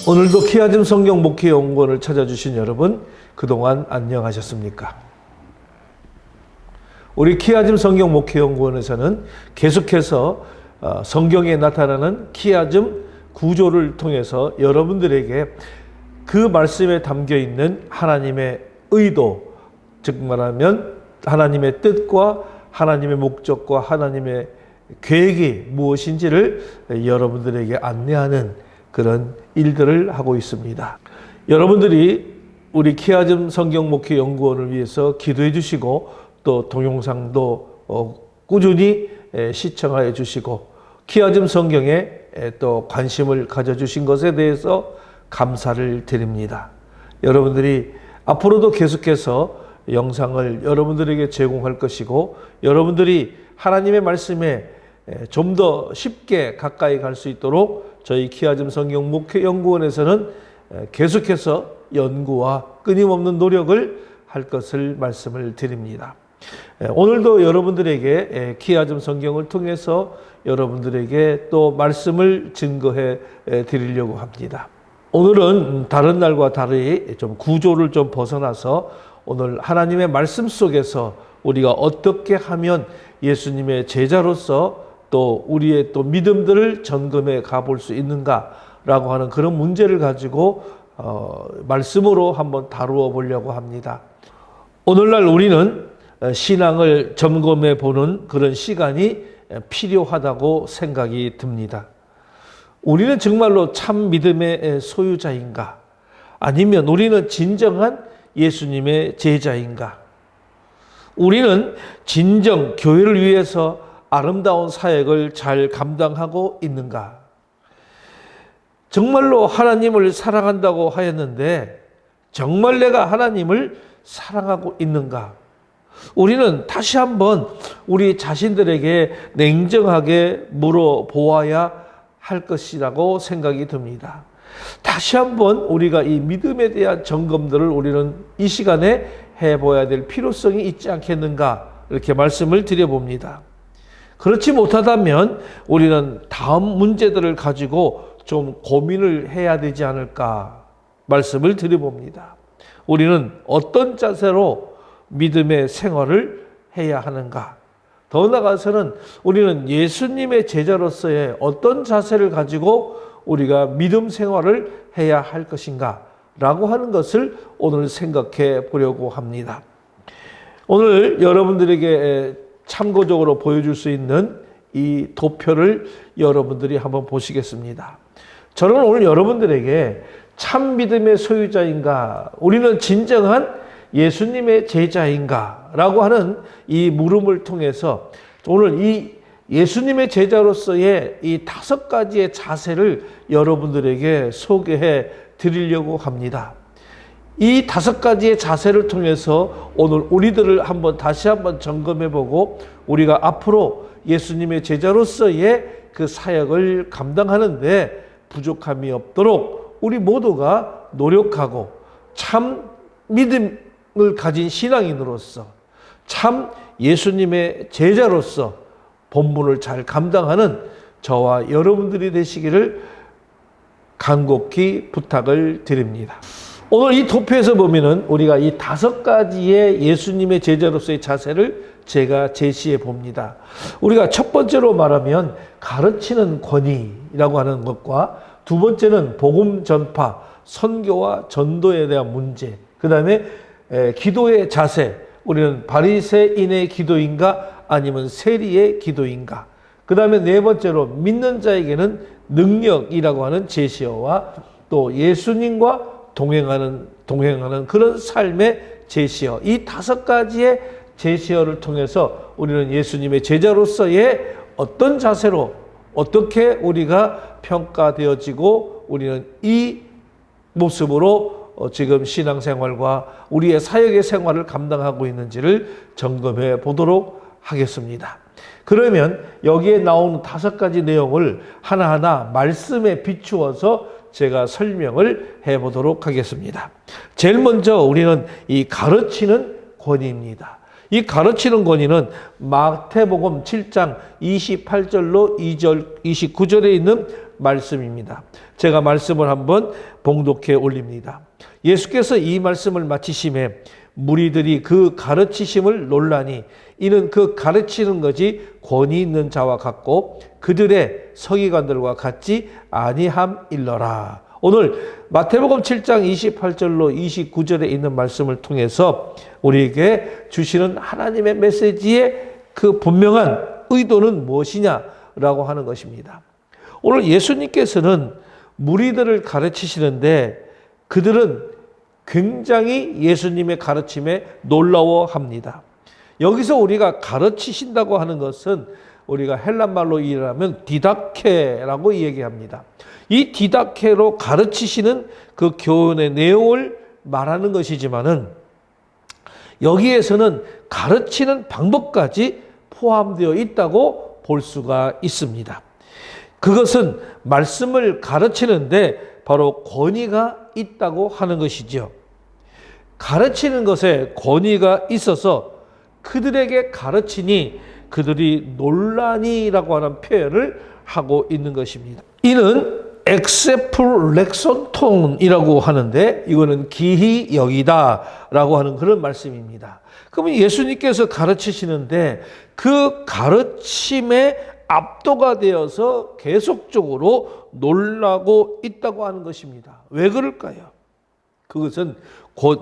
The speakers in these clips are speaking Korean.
오늘도 키아즘 성경 목회 연구원을 찾아주신 여러분, 그동안 안녕하셨습니까? 우리 키아즘 성경 목회 연구원에서는 계속해서 성경에 나타나는 키아즘 구조를 통해서 여러분들에게 그 말씀에 담겨 있는 하나님의 의도, 즉 말하면 하나님의 뜻과 하나님의 목적과 하나님의 계획이 무엇인지를 여러분들에게 안내하는 그런 일들을 하고 있습니다. 여러분들이 우리 키아즘 성경 목회 연구원을 위해서 기도해 주시고 또 동영상도 꾸준히 시청하여 주시고 키아즘 성경에 또 관심을 가져주신 것에 대해서 감사를 드립니다. 여러분들이 앞으로도 계속해서 영상을 여러분들에게 제공할 것이고 여러분들이 하나님의 말씀에 좀 더 쉽게 가까이 갈 수 있도록 저희 키아즘 성경 목회 연구원에서는 계속해서 연구와 끊임없는 노력을 할 것을 말씀을 드립니다. 오늘도 여러분들에게 키아즘 성경을 통해서 여러분들에게 또 말씀을 증거해 드리려고 합니다. 오늘은 다른 날과 달리 좀 구조를 좀 벗어나서 오늘 하나님의 말씀 속에서 우리가 어떻게 하면 예수님의 제자로서 또 우리의 또 믿음들을 점검해 가볼 수 있는가라고 하는 그런 문제를 가지고 말씀으로 한번 다루어 보려고 합니다. 오늘날 우리는 신앙을 점검해 보는 그런 시간이 필요하다고 생각이 듭니다. 우리는 정말로 참 믿음의 소유자인가? 아니면 우리는 진정한 예수님의 제자인가? 우리는 진정 교회를 위해서 아름다운 사역을 잘 감당하고 있는가? 정말로 하나님을 사랑한다고 하였는데 정말 내가 하나님을 사랑하고 있는가? 우리는 다시 한번 우리 자신들에게 냉정하게 물어보아야 할 것이라고 생각이 듭니다. 다시 한번 우리가 이 믿음에 대한 점검들을 우리는 이 시간에 해봐야 될 필요성이 있지 않겠는가 이렇게 말씀을 드려봅니다. 그렇지 못하다면 우리는 다음 문제들을 가지고 좀 고민을 해야 되지 않을까 말씀을 드려봅니다. 우리는 어떤 자세로 믿음의 생활을 해야 하는가? 더 나아가서는 우리는 예수님의 제자로서의 어떤 자세를 가지고 우리가 믿음 생활을 해야 할 것인가? 라고 하는 것을 오늘 생각해 보려고 합니다. 오늘 여러분들에게 참고적으로 보여줄 수 있는 이 도표를 여러분들이 한번 보시겠습니다. 저는 오늘 여러분들에게 참 믿음의 소유자인가? 우리는 진정한 예수님의 제자인가? 라고 하는 이 물음을 통해서 오늘 이 예수님의 제자로서의 이 5가지의 자세를 여러분들에게 소개해 드리려고 합니다. 이 5가지의 자세를 통해서 오늘 우리들을 다시 한번 점검해보고 우리가 앞으로 예수님의 제자로서의 그 사역을 감당하는데 부족함이 없도록 우리 모두가 노력하고 참 믿음을 가진 신앙인으로서 참 예수님의 제자로서 본분을 잘 감당하는 저와 여러분들이 되시기를 간곡히 부탁을 드립니다. 오늘 이 도표에서 보면은 우리가 이 5가지의 예수님의 제자로서의 자세를 제가 제시해 봅니다. 우리가 첫 번째로 말하면 가르치는 권위라고 하는 것과 두 번째는 복음 전파, 선교와 전도에 대한 문제, 그 다음에 기도의 자세, 우리는 바리새인의 기도인가 아니면 세리의 기도인가, 그 다음에 네 번째로 믿는 자에게는 능력이라고 하는 제시어와 또 예수님과 동행하는 그런 삶의 제시어, 이 5가지의 제시어를 통해서 우리는 예수님의 제자로서의 어떤 자세로 어떻게 우리가 평가되어지고 우리는 이 모습으로 지금 신앙생활과 우리의 사역의 생활을 감당하고 있는지를 점검해 보도록 하겠습니다. 그러면 여기에 나오는 5가지 내용을 하나하나 말씀에 비추어서 제가 설명을 해보도록 하겠습니다. 제일 먼저 우리는 이 가르치는 권위입니다. 이 가르치는 권위는 마태복음 7장 28절로 29절에 있는 말씀입니다. 제가 말씀을 한번 봉독해 올립니다. 예수께서 이 말씀을 마치심에 무리들이 그 가르치심을 놀라니 이는 그 가르치는 것이 권위 있는 자와 같고 그들의 서기관들과 같지 아니함일러라. 오늘 마태복음 7장 28절로 29절에 있는 말씀을 통해서 우리에게 주시는 하나님의 메시지의 그 분명한 의도는 무엇이냐라고 하는 것입니다. 오늘 예수님께서는 무리들을 가르치시는데 그들은 굉장히 예수님의 가르침에 놀라워합니다. 여기서 우리가 가르치신다고 하는 것은 우리가 헬란말로 이해하면 디다케라고 얘기합니다. 이 디다케로 가르치시는 그 교훈의 내용을 말하는 것이지만은 여기에서는 가르치는 방법까지 포함되어 있다고 볼 수가 있습니다. 그것은 말씀을 가르치는데 바로 권위가 있다고 하는 것이죠. 가르치는 것에 권위가 있어서 그들에게 가르치니 그들이 논란이라고 하는 표현을 하고 있는 것입니다. 이는 엑세플렉손톤이라고 하는데 이거는 기히 여기다라고 하는 그런 말씀입니다. 그러면 예수님께서 가르치시는데 그 가르침에 압도가 되어서 계속적으로 놀라고 있다고 하는 것입니다. 왜 그럴까요? 그것은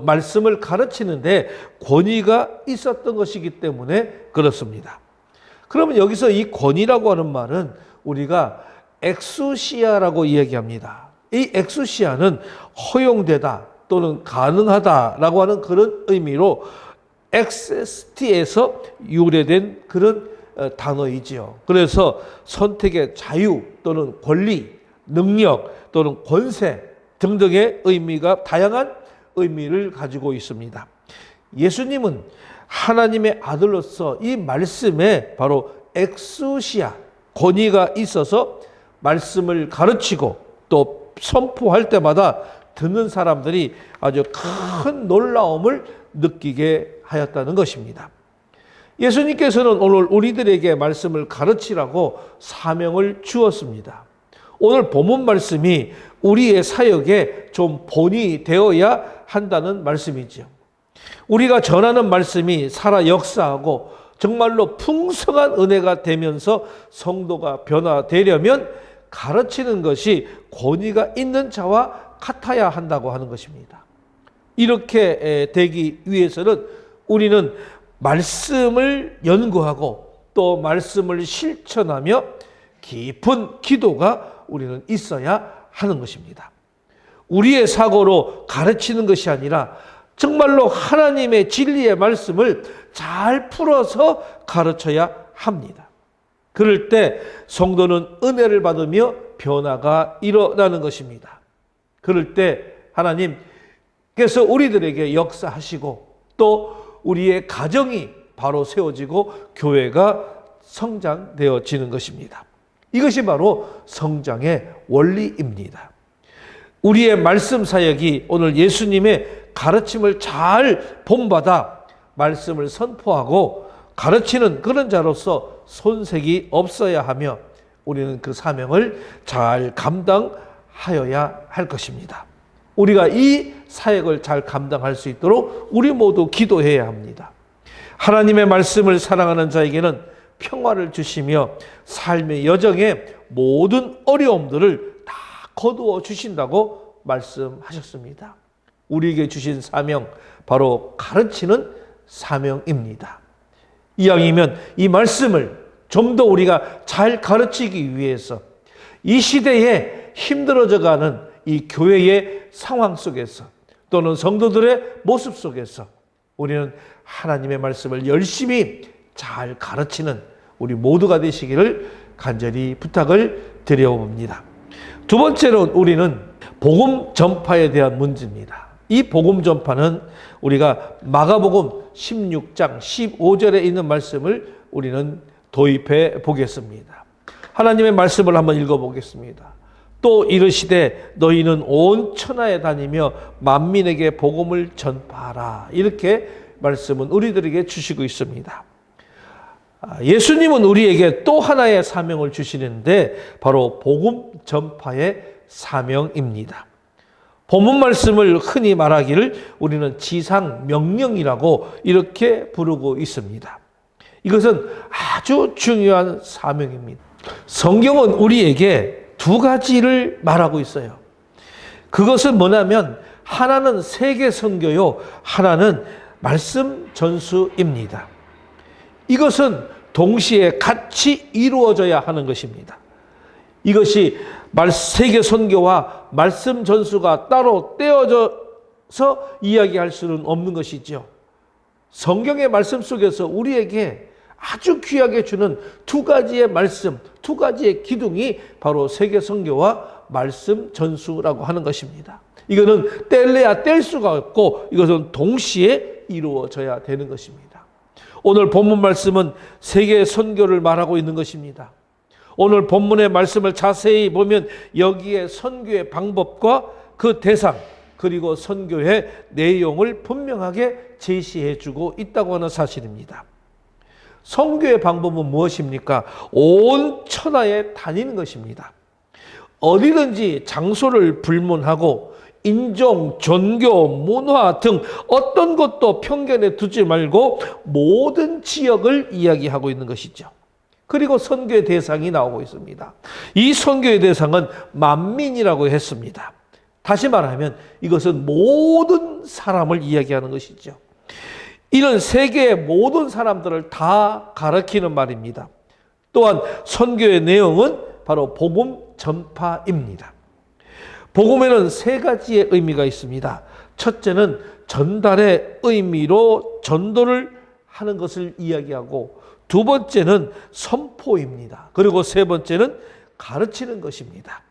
말씀을 가르치는데 권위가 있었던 것이기 때문에 그렇습니다. 그러면 여기서 이 권위라고 하는 말은 우리가 엑수시아라고 이야기합니다. 이 엑수시아는 허용되다 또는 가능하다라고 하는 그런 의미로 엑세스티에서 유래된 그런 단어이지요. 그래서 선택의 자유 또는 권리, 능력 또는 권세 등등의 의미가 다양한 의미를 가지고 있습니다. 예수님은 하나님의 아들로서 이 말씀에 바로 엑수시아, 권위가 있어서 말씀을 가르치고 또 선포할 때마다 듣는 사람들이 아주 큰 놀라움을 느끼게 하였다는 것입니다. 예수님께서는 오늘 우리들에게 말씀을 가르치라고 사명을 주었습니다. 오늘 본문 말씀이 우리의 사역에 좀 본이 되어야 한다는 말씀이죠. 우리가 전하는 말씀이 살아 역사하고 정말로 풍성한 은혜가 되면서 성도가 변화되려면 가르치는 것이 권위가 있는 자와 같아야 한다고 하는 것입니다. 이렇게 되기 위해서는 우리는 말씀을 연구하고 또 말씀을 실천하며 깊은 기도가 우리는 있어야 하는 것입니다. 우리의 사고로 가르치는 것이 아니라 정말로 하나님의 진리의 말씀을 잘 풀어서 가르쳐야 합니다. 그럴 때 성도는 은혜를 받으며 변화가 일어나는 것입니다. 그럴 때 하나님께서 우리들에게 역사하시고 또 우리의 가정이 바로 세워지고 교회가 성장되어지는 것입니다. 이것이 바로 성장의 원리입니다. 우리의 말씀 사역이 오늘 예수님의 가르침을 잘 본받아 말씀을 선포하고 가르치는 그런 자로서 손색이 없어야 하며 우리는 그 사명을 잘 감당하여야 할 것입니다. 우리가 이 사역을 잘 감당할 수 있도록 우리 모두 기도해야 합니다. 하나님의 말씀을 사랑하는 자에게는 평화를 주시며 삶의 여정에 모든 어려움들을 다 거두어 주신다고 말씀하셨습니다. 우리에게 주신 사명, 바로 가르치는 사명입니다. 이왕이면 이 말씀을 좀 더 우리가 잘 가르치기 위해서 이 시대에 힘들어져가는 이 교회의 상황 속에서 또는 성도들의 모습 속에서 우리는 하나님의 말씀을 열심히 잘 가르치는 우리 모두가 되시기를 간절히 부탁을 드려봅니다. 두 번째로 우리는 복음 전파에 대한 문제입니다. 이 복음 전파는 우리가 마가복음 16장 15절에 있는 말씀을 우리는 도입해 보겠습니다. 하나님의 말씀을 한번 읽어보겠습니다. 또 이르시되 너희는 온 천하에 다니며 만민에게 복음을 전파하라. 이렇게 말씀은 우리들에게 주시고 있습니다. 예수님은 우리에게 또 하나의 사명을 주시는데 바로 복음 전파의 사명입니다. 본문 말씀을 흔히 말하기를 우리는 지상 명령이라고 이렇게 부르고 있습니다. 이것은 아주 중요한 사명입니다. 성경은 우리에게 두 가지를 말하고 있어요. 그것은 뭐냐면 하나는 세계 선교요, 하나는 말씀 전수입니다. 이것은 동시에 같이 이루어져야 하는 것입니다. 이것이 세계 선교와 말씀 전수가 따로 떼어져서 이야기할 수는 없는 것이죠. 성경의 말씀 속에서 우리에게 아주 귀하게 주는 두 가지의 말씀, 두 가지의 기둥이 바로 세계 선교와 말씀 전수라고 하는 것입니다. 이거는 뗄래야 뗄 수가 없고 이것은 동시에 이루어져야 되는 것입니다. 오늘 본문 말씀은 세계 선교를 말하고 있는 것입니다. 오늘 본문의 말씀을 자세히 보면 여기에 선교의 방법과 그 대상 그리고 선교의 내용을 분명하게 제시해 주고 있다고 하는 사실입니다. 선교의 방법은 무엇입니까? 온 천하에 다니는 것입니다. 어디든지 장소를 불문하고 인종, 종교, 문화 등 어떤 것도 편견에 두지 말고 모든 지역을 이야기하고 있는 것이죠. 그리고 선교의 대상이 나오고 있습니다. 이 선교의 대상은 만민이라고 했습니다. 다시 말하면 이것은 모든 사람을 이야기하는 것이죠. 이는 세계의 모든 사람들을 다 가리키는 말입니다. 또한 선교의 내용은 바로 복음 전파입니다. 복음에는 세 가지의 의미가 있습니다. 첫째는 전달의 의미로 전도를 하는 것을 이야기하고 두 번째는 선포입니다. 그리고 세 번째는 가르치는 것입니다.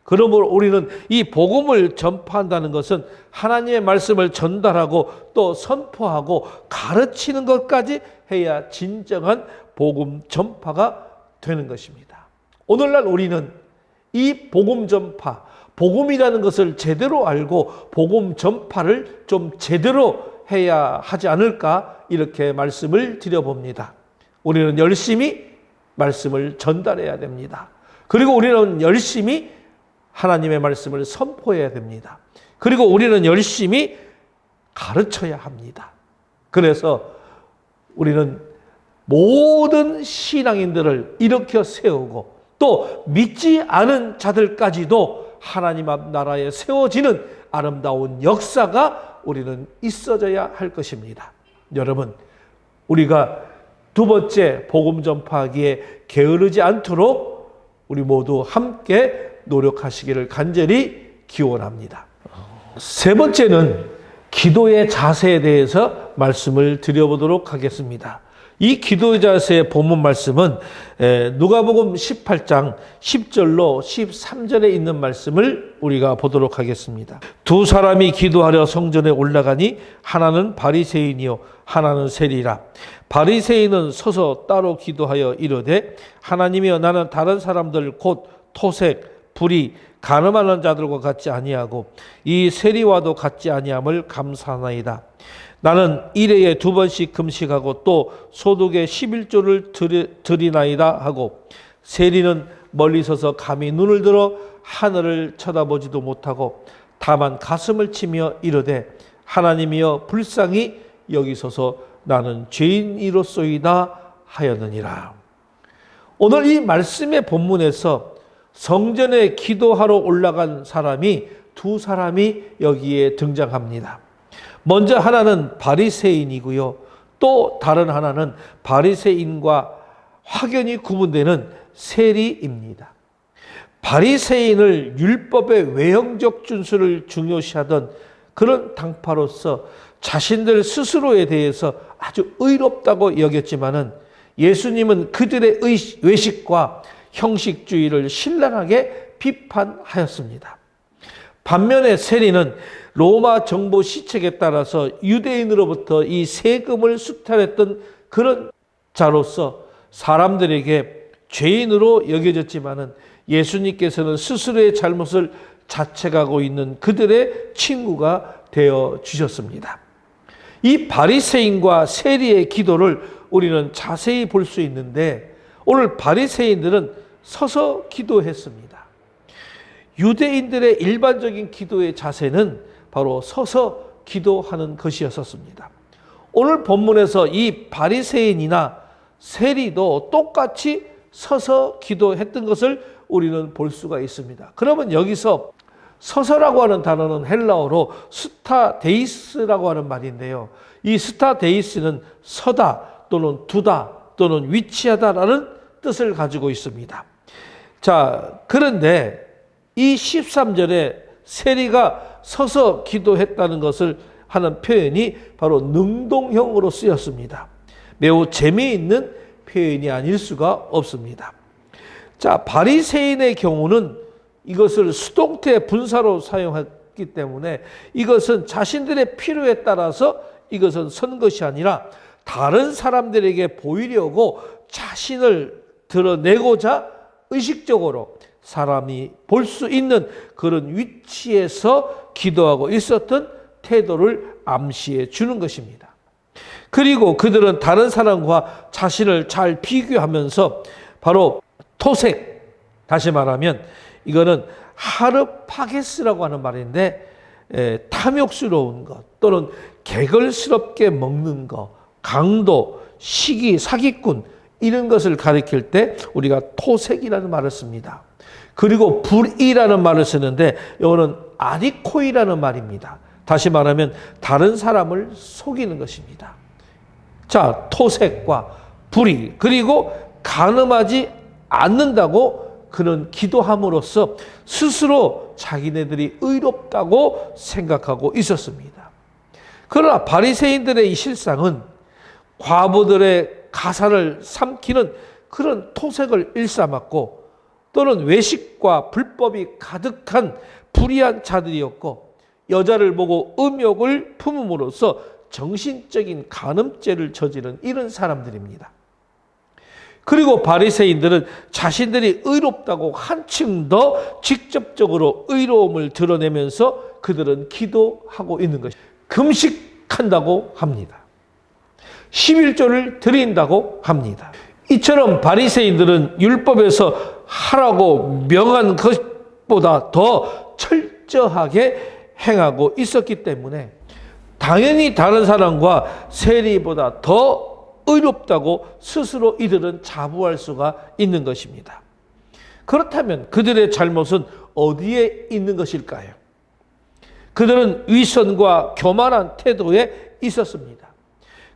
그러므로 우리는 이 복음을 전파한다는 것은 하나님의 말씀을 전달하고 또 선포하고 가르치는 것까지 해야 진정한 복음 전파가 되는 것입니다. 오늘날 우리는 이 복음 전파, 복음이라는 것을 제대로 알고 복음 전파를 좀 제대로 해야 하지 않을까 이렇게 말씀을 드려봅니다. 우리는 열심히 말씀을 전달해야 됩니다. 그리고 우리는 열심히 하나님의 말씀을 선포해야 됩니다. 그리고 우리는 열심히 가르쳐야 합니다. 그래서 우리는 모든 신앙인들을 일으켜 세우고 또 믿지 않은 자들까지도 하나님 앞 나라에 세워지는 아름다운 역사가 우리는 있어져야 할 것입니다. 여러분, 우리가 두 번째 복음 전파하기에 게으르지 않도록 우리 모두 함께 노력하시기를 간절히 기원합니다. 세 번째는 기도의 자세에 대해서 말씀을 드려보도록 하겠습니다. 이 기도의 자세의 본문 말씀은 누가복음 18장 10절로 13절에 있는 말씀을 우리가 보도록 하겠습니다. 두 사람이 기도하려 성전에 올라가니 하나는 바리새인이요 하나는 세리라. 바리새인은 서서 따로 기도하여 이르되 하나님이여 나는 다른 사람들 곧 토색, 불의, 간음하는 자들과 같지 아니하고 이 세리와도 같지 아니함을 감사하나이다. 나는 일회에 2번씩 금식하고 또 소득의 11조를 드리나이다 하고 세리는 멀리 서서 감히 눈을 들어 하늘을 쳐다보지도 못하고 다만 가슴을 치며 이르되 하나님이여 불쌍히 여기소서 나는 죄인이로소이다 하였느니라. 오늘 이 말씀의 본문에서 성전에 기도하러 올라간 사람이 두 사람이 여기에 등장합니다. 먼저 하나는 바리새인이고요. 또 다른 하나는 바리새인과 확연히 구분되는 세리입니다. 바리새인을 율법의 외형적 준수를 중요시하던 그런 당파로서 자신들 스스로에 대해서 아주 의롭다고 여겼지만은 예수님은 그들의 외식과 형식주의를 신랄하게 비판하였습니다. 반면에 세리는 로마 정보 시책에 따라서 유대인으로부터 이 세금을 수탈했던 그런 자로서 사람들에게 죄인으로 여겨졌지만은 예수님께서는 스스로의 잘못을 자책하고 있는 그들의 친구가 되어 주셨습니다. 이 바리새인과 세리의 기도를 우리는 자세히 볼 수 있는데 오늘 바리새인들은 서서 기도했습니다. 유대인들의 일반적인 기도의 자세는 바로 서서 기도하는 것이었습니다. 오늘 본문에서 이 바리새인이나 세리도 똑같이 서서 기도했던 것을 우리는 볼 수가 있습니다. 그러면 여기서 서서라고 하는 단어는 헬라어로 스타데이스라고 하는 말인데요. 이 스타데이스는 서다 또는 두다 또는 위치하다라는 뜻을 가지고 있습니다. 자, 그런데 이 13절에 세리가 서서 기도했다는 것을 하는 표현이 바로 능동형으로 쓰였습니다. 매우 재미있는 표현이 아닐 수가 없습니다. 자, 바리새인의 경우는 이것을 수동태 분사로 사용했기 때문에 이것은 자신들의 필요에 따라서 이것은 선 것이 아니라 다른 사람들에게 보이려고 자신을 드러내고자 의식적으로 사람이 볼 수 있는 그런 위치에서 기도하고 있었던 태도를 암시해 주는 것입니다. 그리고 그들은 다른 사람과 자신을 잘 비교하면서 바로 토색, 다시 말하면 이거는 하르파게스라고 하는 말인데 탐욕스러운 것 또는 개걸스럽게 먹는 것, 강도, 시기, 사기꾼 이런 것을 가리킬 때 우리가 토색이라는 말을 씁니다. 그리고 불의라는 말을 쓰는데 이거는 아디코이라는 말입니다. 다시 말하면 다른 사람을 속이는 것입니다. 자, 토색과 불의 그리고 간음하지 않는다고 그런 기도함으로써 스스로 자기네들이 의롭다고 생각하고 있었습니다. 그러나 바리새인들의 이 실상은 과부들의 가사를 삼키는 그런 토색을 일삼았고 또는 외식과 불법이 가득한 불의한 자들이었고 여자를 보고 음욕을 품음으로써 정신적인 간음죄를 저지른 이런 사람들입니다. 그리고 바리새인들은 자신들이 의롭다고 한층 더 직접적으로 의로움을 드러내면서 그들은 기도하고 있는 것입니다. 금식한다고 합니다. 11조를 드린다고 합니다. 이처럼 바리새인들은 율법에서 하라고 명한 것보다 더 철저하게 행하고 있었기 때문에 당연히 다른 사람과 세리보다 더 의롭다고 스스로 이들은 자부할 수가 있는 것입니다. 그렇다면 그들의 잘못은 어디에 있는 것일까요? 그들은 위선과 교만한 태도에 있었습니다.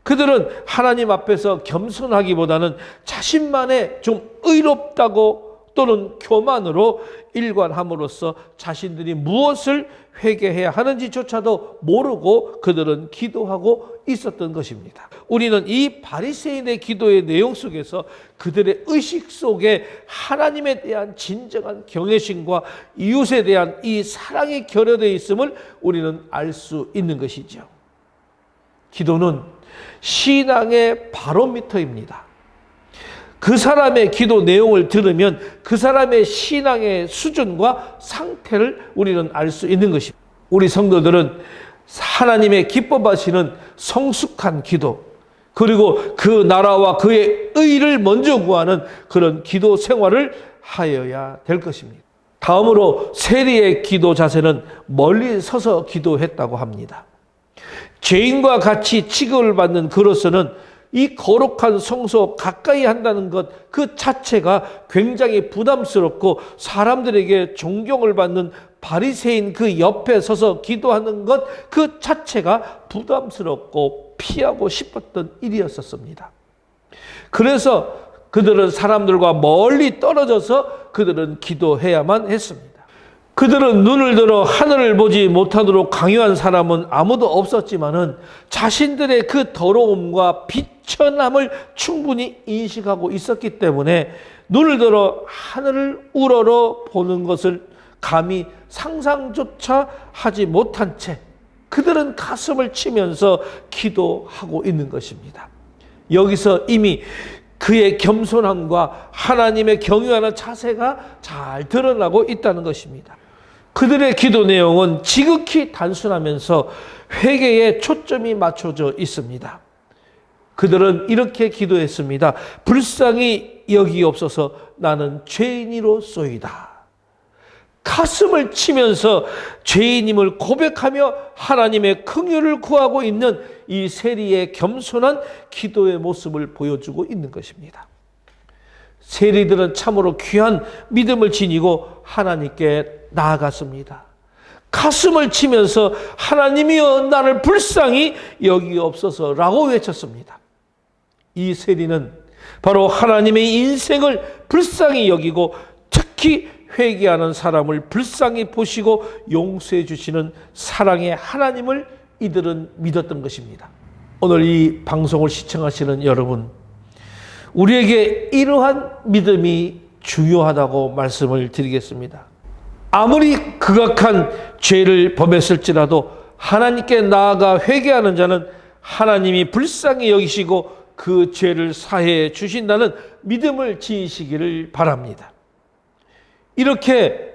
그들은 하나님 앞에서 겸손하기보다는 자신만의 좀 의롭다고 또는 교만으로 일관함으로써 자신들이 무엇을 회개해야 하는지조차도 모르고 그들은 기도하고 있었던 것입니다. 우리는 이 바리새인의 기도의 내용 속에서 그들의 의식 속에 하나님에 대한 진정한 경외심과 이웃에 대한 이 사랑이 결여되어 있음을 우리는 알 수 있는 것이죠. 기도는 신앙의 바로미터입니다. 그 사람의 기도 내용을 들으면 그 사람의 신앙의 수준과 상태를 우리는 알 수 있는 것입니다. 우리 성도들은 하나님의 기뻐하시는 성숙한 기도 그리고 그 나라와 그의 의를 먼저 구하는 그런 기도 생활을 하여야 될 것입니다. 다음으로 세리의 기도 자세는 멀리 서서 기도했다고 합니다. 죄인과 같이 취급을 받는 그로서는 이 거룩한 성소 가까이 한다는 것 그 자체가 굉장히 부담스럽고 사람들에게 존경을 받는 바리새인 그 옆에 서서 기도하는 것 그 자체가 부담스럽고 피하고 싶었던 일이었습니다. 그래서 그들은 사람들과 멀리 떨어져서 그들은 기도해야만 했습니다. 그들은 눈을 들어 하늘을 보지 못하도록 강요한 사람은 아무도 없었지만은 자신들의 그 더러움과 비천함을 충분히 인식하고 있었기 때문에 눈을 들어 하늘을 우러러 보는 것을 감히 상상조차 하지 못한 채 그들은 가슴을 치면서 기도하고 있는 것입니다. 여기서 이미 그의 겸손함과 하나님의 경유하는 자세가 잘 드러나고 있다는 것입니다. 그들의 기도 내용은 지극히 단순하면서 회개에 초점이 맞춰져 있습니다. 그들은 이렇게 기도했습니다. 불쌍히 여기옵소서 나는 죄인이로소이다. 가슴을 치면서 죄인임을 고백하며 하나님의 긍휼을 구하고 있는 이 세리의 겸손한 기도의 모습을 보여주고 있는 것입니다. 세리들은 참으로 귀한 믿음을 지니고 하나님께 나아갔습니다. 가슴을 치면서 하나님이여 나를 불쌍히 여기옵소서라고 외쳤습니다. 이 세리는 바로 하나님의 인생을 불쌍히 여기고 특히 회개하는 사람을 불쌍히 보시고 용서해 주시는 사랑의 하나님을 이들은 믿었던 것입니다. 오늘 이 방송을 시청하시는 여러분, 우리에게 이러한 믿음이 중요하다고 말씀을 드리겠습니다. 아무리 극악한 죄를 범했을지라도 하나님께 나아가 회개하는 자는 하나님이 불쌍히 여기시고 그 죄를 사해 주신다는 믿음을 지니시기를 바랍니다. 이렇게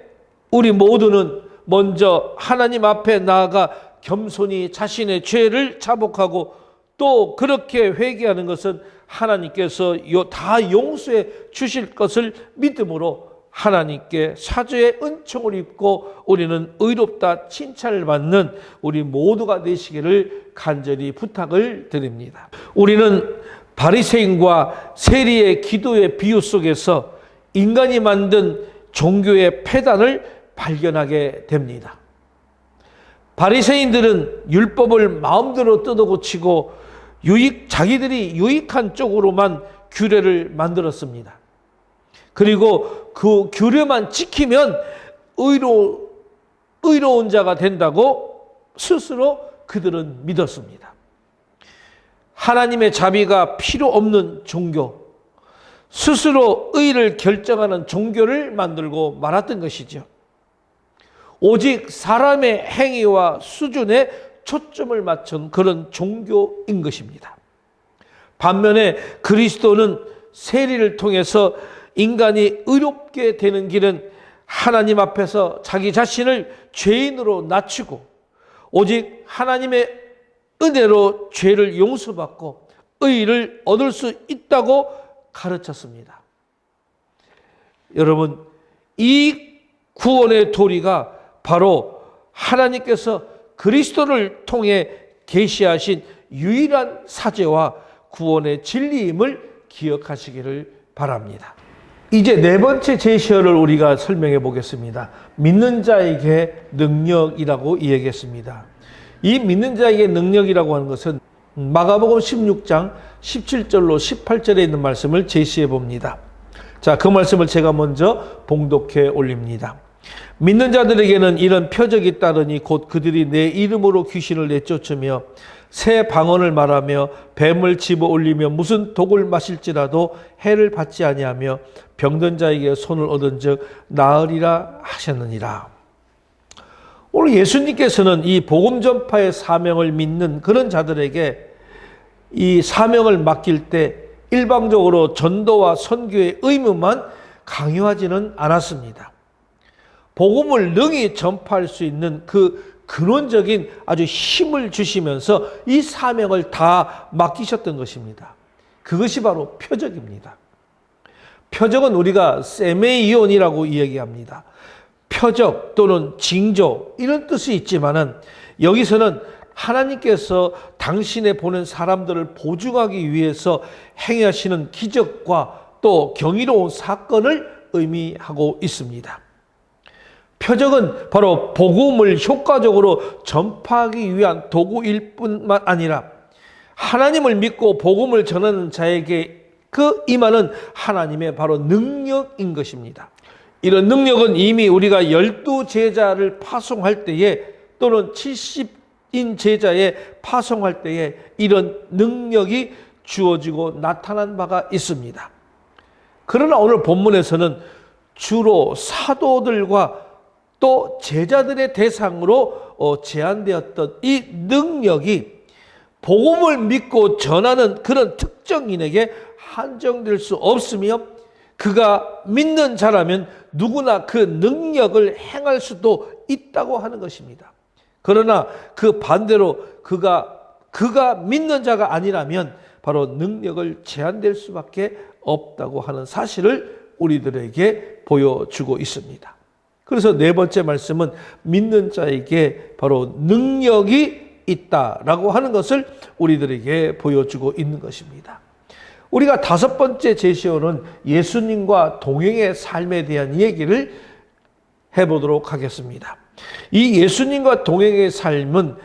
우리 모두는 먼저 하나님 앞에 나아가 겸손히 자신의 죄를 자복하고 또 그렇게 회개하는 것은 하나님께서 다 용서해 주실 것을 믿음으로 하나님께 사죄의 은총을 입고 우리는 의롭다 칭찬을 받는 우리 모두가 되시기를 간절히 부탁을 드립니다. 우리는 바리새인과 세리의 기도의 비유 속에서 인간이 만든 종교의 폐단을 발견하게 됩니다. 바리새인들은 율법을 마음대로 뜯어고치고 자기들이 유익한 쪽으로만 규례를 만들었습니다. 그리고 그 규례만 지키면 의로운 자가 된다고 스스로 그들은 믿었습니다. 하나님의 자비가 필요 없는 종교, 스스로 의를 결정하는 종교를 만들고 말았던 것이죠. 오직 사람의 행위와 수준에 초점을 맞춘 그런 종교인 것입니다. 반면에 그리스도는 세리를 통해서 인간이 의롭게 되는 길은 하나님 앞에서 자기 자신을 죄인으로 낮추고 오직 하나님의 은혜로 죄를 용서받고 의를 얻을 수 있다고 가르쳤습니다. 여러분, 이 구원의 도리가 바로 하나님께서 그리스도를 통해 계시하신 유일한 사제와 구원의 진리임을 기억하시기를 바랍니다. 이제 네 번째 제시어를 우리가 설명해 보겠습니다. 믿는 자에게 능력이라고 이야기했습니다. 이 믿는 자에게 능력이라고 하는 것은 마가복음 16장 17절로 18절에 있는 말씀을 제시해 봅니다. 자, 그 말씀을 제가 먼저 봉독해 올립니다. 믿는 자들에게는 이런 표적이 따르니 곧 그들이 내 이름으로 귀신을 내쫓으며 새 방언을 말하며 뱀을 집어 올리며 무슨 독을 마실지라도 해를 받지 아니하며 병든 자에게 손을 얻은 즉 나으리라 하셨느니라. 오늘 예수님께서는 이 복음 전파의 사명을 믿는 그런 자들에게 이 사명을 맡길 때 일방적으로 전도와 선교의 의무만 강요하지는 않았습니다. 복음을 능히 전파할 수 있는 그 근원적인 아주 힘을 주시면서 이 사명을 다 맡기셨던 것입니다. 그것이 바로 표적입니다. 표적은 우리가 세메이온이라고 이야기합니다. 표적 또는 징조 이런 뜻이 있지만은 여기서는 하나님께서 당신의 보낸 사람들을 보증하기 위해서 행하시는 기적과 또 경이로운 사건을 의미하고 있습니다. 표적은 바로 복음을 효과적으로 전파하기 위한 도구일 뿐만 아니라 하나님을 믿고 복음을 전하는 자에게 그 임하는 하나님의 바로 능력인 것입니다. 이런 능력은 이미 우리가 12제자를 파송할 때에 또는 70인 제자에 파송할 때에 이런 능력이 주어지고 나타난 바가 있습니다. 그러나 오늘 본문에서는 주로 사도들과 또 제자들의 대상으로 제한되었던 이 능력이 복음을 믿고 전하는 그런 특정인에게 한정될 수 없으며 그가 믿는 자라면 누구나 그 능력을 행할 수도 있다고 하는 것입니다. 그러나 그 반대로 그가 믿는 자가 아니라면 바로 능력을 제한될 수밖에 없다고 하는 사실을 우리들에게 보여주고 있습니다. 그래서 네 번째 말씀은 믿는 자에게 바로 능력이 있다라고 하는 것을 우리들에게 보여주고 있는 것입니다. 우리가 다섯 번째 제시어는 예수님과 동행의 삶에 대한 얘기를 해보도록 하겠습니다. 이 예수님과 동행의 삶은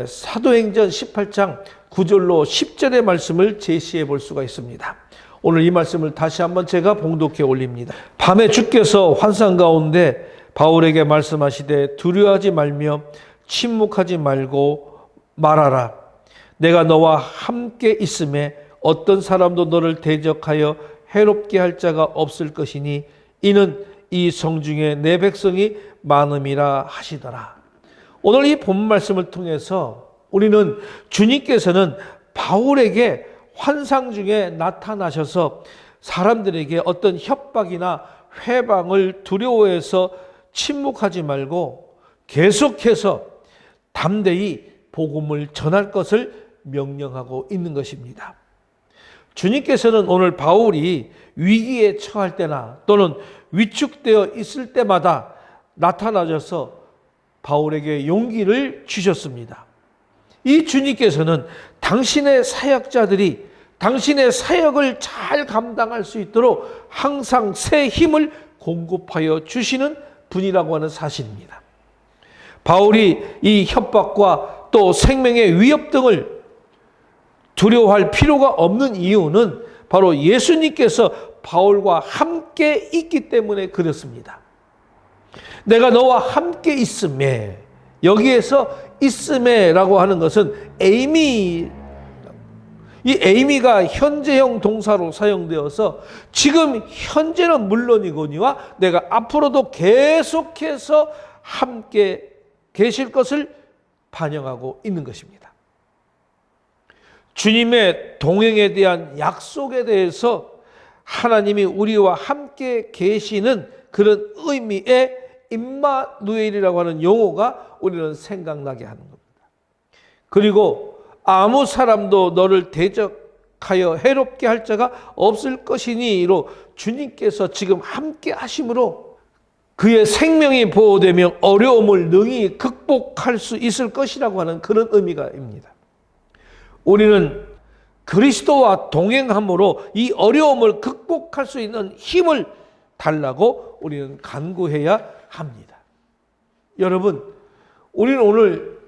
사도행전 18장 9절로 10절의 말씀을 제시해 볼 수가 있습니다. 오늘 이 말씀을 다시 한번 제가 봉독해 올립니다. 밤에 주께서 환상 가운데 바울에게 말씀하시되 두려워하지 말며 침묵하지 말고 말하라. 내가 너와 함께 있음에 어떤 사람도 너를 대적하여 해롭게 할 자가 없을 것이니 이는 이 성중에 내 백성이 많음이라 하시더라. 오늘 이 본 말씀을 통해서 우리는 주님께서는 바울에게 환상 중에 나타나셔서 사람들에게 어떤 협박이나 회방을 두려워해서 침묵하지 말고 계속해서 담대히 복음을 전할 것을 명령하고 있는 것입니다. 주님께서는 오늘 바울이 위기에 처할 때나 또는 위축되어 있을 때마다 나타나셔서 바울에게 용기를 주셨습니다. 이 주님께서는 당신의 사역자들이 당신의 사역을 잘 감당할 수 있도록 항상 새 힘을 공급하여 주시는 분이라고 하는 사실입니다. 바울이 이 협박과 또 생명의 위협 등을 두려워할 필요가 없는 이유는 바로 예수님께서 바울과 함께 있기 때문에 그렇습니다. 내가 너와 함께 있음에, 여기에서 있음에라고 하는 것은 에이미, 이 에이미가 현재형 동사로 사용되어서 지금 현재는 물론이거니와 내가 앞으로도 계속해서 함께 계실 것을 반영하고 있는 것입니다. 주님의 동행에 대한 약속에 대해서 하나님이 우리와 함께 계시는 그런 의미의 임마누엘이라고 하는 용어가 우리는 생각나게 하는 겁니다. 그리고 아무 사람도 너를 대적하여 해롭게 할 자가 없을 것이니로 주님께서 지금 함께 하심으로 그의 생명이 보호되며 어려움을 능히 극복할 수 있을 것이라고 하는 그런 의미가입니다. 우리는 그리스도와 동행함으로 이 어려움을 극복할 수 있는 힘을 달라고 우리는 간구해야 합니다. 여러분, 우리는 오늘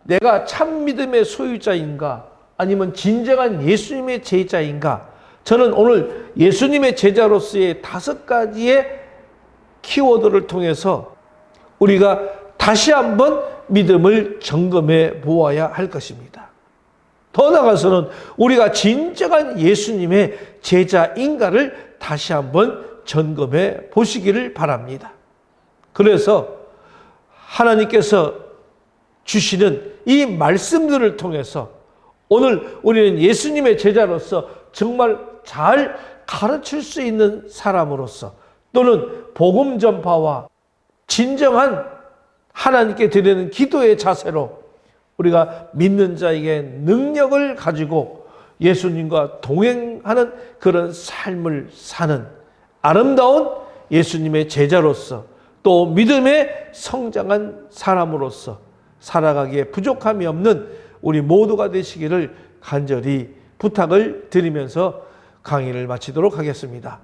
내가 참 믿음의 소유자인가 아니면 진정한 예수님의 제자인가? 저는 오늘 예수님의 제자로서의 5가지의 키워드를 통해서 우리가 다시 한번 믿음을 점검해 보아야 할 것입니다. 더 나아가서는 우리가 진정한 예수님의 제자인가를 다시 한번 점검해 보시기를 바랍니다. 그래서 하나님께서 주시는 이 말씀들을 통해서 오늘 우리는 예수님의 제자로서 정말 잘 가르칠 수 있는 사람으로서 또는 복음 전파와 진정한 하나님께 드리는 기도의 자세로 우리가 믿는 자에게 능력을 가지고 예수님과 동행하는 그런 삶을 사는 아름다운 예수님의 제자로서 또 믿음의 성장한 사람으로서 살아가기에 부족함이 없는 우리 모두가 되시기를 간절히 부탁을 드리면서 강의를 마치도록 하겠습니다.